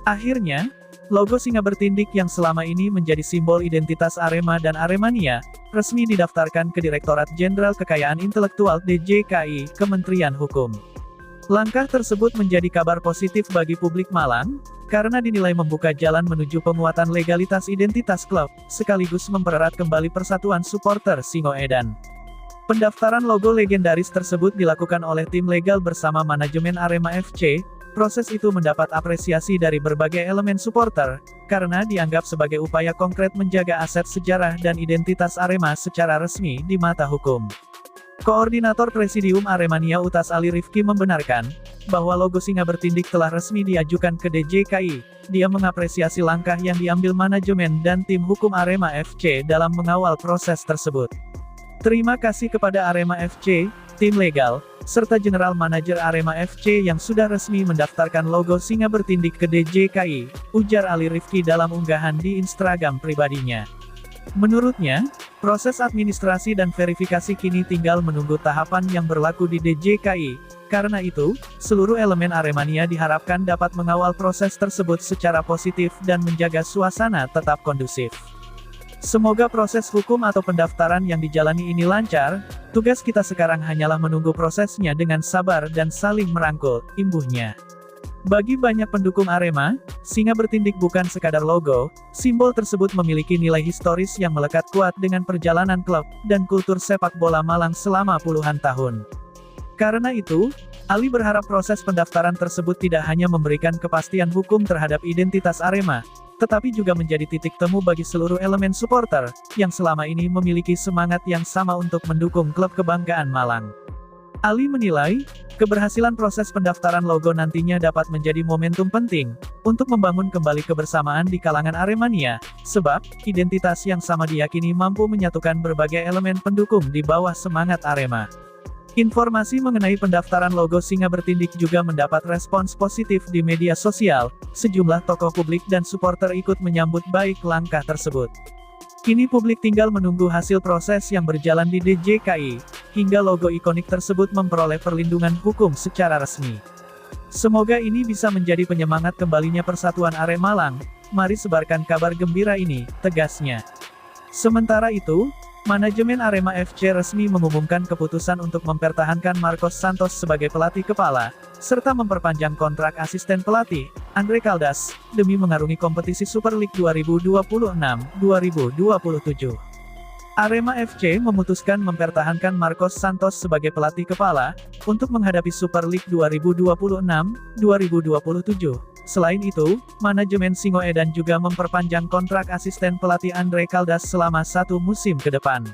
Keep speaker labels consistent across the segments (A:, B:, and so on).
A: Akhirnya, logo singa bertindik yang selama ini menjadi simbol identitas Arema dan Aremania, resmi didaftarkan ke Direktorat Jenderal Kekayaan Intelektual DJKI, Kementerian Hukum. Langkah tersebut menjadi kabar positif bagi publik Malang, karena dinilai membuka jalan menuju penguatan legalitas identitas klub, sekaligus mempererat kembali persatuan supporter Singoedan. Pendaftaran logo legendaris tersebut dilakukan oleh tim legal bersama manajemen Arema FC. Proses itu mendapat apresiasi dari berbagai elemen supporter, karena dianggap sebagai upaya konkret menjaga aset sejarah dan identitas Arema secara resmi di mata hukum. Koordinator Presidium Aremania Utas Ali Rifki membenarkan, bahwa logo singa bertindik telah resmi diajukan ke DJKI. Dia mengapresiasi langkah yang diambil manajemen dan tim hukum Arema FC dalam mengawal proses tersebut. Terima kasih kepada Arema FC, tim legal, serta General Manager Arema FC yang sudah resmi mendaftarkan logo singa bertindik ke DJKI, ujar Ali Rifki dalam unggahan di Instagram pribadinya. Menurutnya, proses administrasi dan verifikasi kini tinggal menunggu tahapan yang berlaku di DJKI. Karena itu, seluruh elemen Aremania diharapkan dapat mengawal proses tersebut secara positif dan menjaga suasana tetap kondusif. Semoga proses hukum atau pendaftaran yang dijalani ini lancar. Tugas kita sekarang hanyalah menunggu prosesnya dengan sabar dan saling merangkul, imbuhnya. Bagi banyak pendukung Arema, singa bertindik bukan sekadar logo, simbol tersebut memiliki nilai historis yang melekat kuat dengan perjalanan klub dan kultur sepak bola Malang selama puluhan tahun. Karena itu, Ali berharap proses pendaftaran tersebut tidak hanya memberikan kepastian hukum terhadap identitas Arema, tetapi juga menjadi titik temu bagi seluruh elemen supporter, yang selama ini memiliki semangat yang sama untuk mendukung klub kebanggaan Malang. Ali menilai, keberhasilan proses pendaftaran logo nantinya dapat menjadi momentum penting, untuk membangun kembali kebersamaan di kalangan Aremania, sebab, identitas yang sama diyakini mampu menyatukan berbagai elemen pendukung di bawah semangat Arema. Informasi mengenai pendaftaran logo singa bertindik juga mendapat respons positif di media sosial. Sejumlah tokoh publik dan supporter ikut menyambut baik langkah tersebut. Kini publik tinggal menunggu hasil proses yang berjalan di DJKI, hingga logo ikonik tersebut memperoleh perlindungan hukum secara resmi. Semoga ini bisa menjadi penyemangat kembalinya persatuan Arema Malang. Mari sebarkan kabar gembira ini, tegasnya. Sementara itu, manajemen Arema FC resmi mengumumkan keputusan untuk mempertahankan Marcos Santos sebagai pelatih kepala, serta memperpanjang kontrak asisten pelatih, Andre Caldas, demi mengarungi kompetisi Super League 2026-2027. Arema FC memutuskan mempertahankan Marcos Santos sebagai pelatih kepala, untuk menghadapi Super League 2026-2027. Selain itu, manajemen Singoedan juga memperpanjang kontrak asisten pelatih Andre Caldas selama 1 musim ke depan.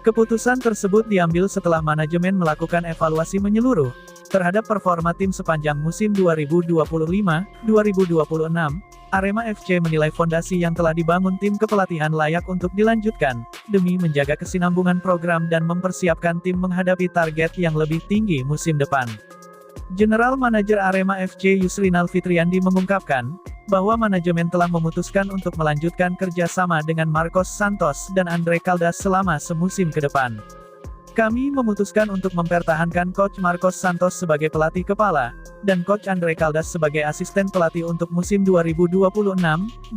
A: Keputusan tersebut diambil setelah manajemen melakukan evaluasi menyeluruh terhadap performa tim sepanjang musim 2025-2026. Arema FC menilai fondasi yang telah dibangun tim kepelatihan layak untuk dilanjutkan, demi menjaga kesinambungan program dan mempersiapkan tim menghadapi target yang lebih tinggi musim depan. General Manager Arema FC Yusrinal Fitriandi mengungkapkan, bahwa manajemen telah memutuskan untuk melanjutkan kerjasama dengan Marcos Santos dan Andre Caldas selama semusim ke depan. Kami memutuskan untuk mempertahankan Coach Marcos Santos sebagai pelatih kepala, dan Coach Andre Caldas sebagai asisten pelatih untuk musim 2026-2027.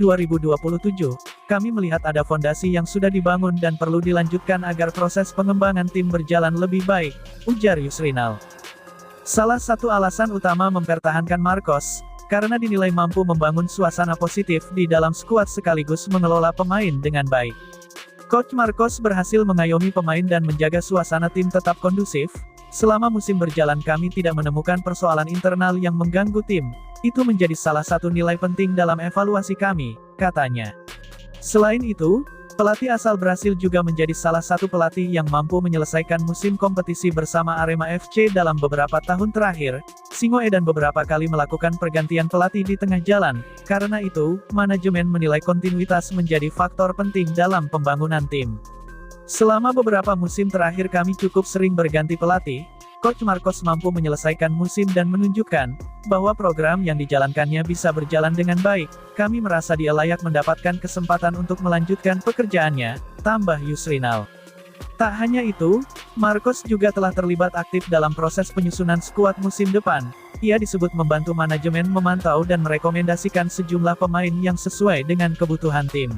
A: Kami melihat ada fondasi yang sudah dibangun dan perlu dilanjutkan agar proses pengembangan tim berjalan lebih baik, ujar Yusrinal. Salah satu alasan utama mempertahankan Marcos, karena dinilai mampu membangun suasana positif di dalam skuad sekaligus mengelola pemain dengan baik. Coach Marcos berhasil mengayomi pemain dan menjaga suasana tim tetap kondusif. Selama musim berjalan kami tidak menemukan persoalan internal yang mengganggu tim. Itu menjadi salah satu nilai penting dalam evaluasi kami, katanya. Selain itu, pelatih asal Brasil juga menjadi salah satu pelatih yang mampu menyelesaikan musim kompetisi bersama Arema FC dalam beberapa tahun terakhir. Singoedan beberapa kali melakukan pergantian pelatih di tengah jalan. Karena itu, manajemen menilai kontinuitas menjadi faktor penting dalam pembangunan tim. Selama beberapa musim terakhir kami cukup sering berganti pelatih. Coach Marcos mampu menyelesaikan musim dan menunjukkan bahwa program yang dijalankannya bisa berjalan dengan baik. Kami merasa dia layak mendapatkan kesempatan untuk melanjutkan pekerjaannya, tambah Yusrinal. Tak hanya itu, Marcos juga telah terlibat aktif dalam proses penyusunan skuad musim depan. Ia disebut membantu manajemen memantau dan merekomendasikan sejumlah pemain yang sesuai dengan kebutuhan tim.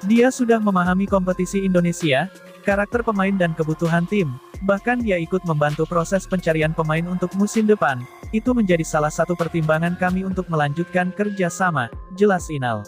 A: Dia sudah memahami kompetisi Indonesia, karakter pemain dan kebutuhan tim. Bahkan dia ikut membantu proses pencarian pemain untuk musim depan. Itu menjadi salah satu pertimbangan kami untuk melanjutkan kerja sama, jelas Inal.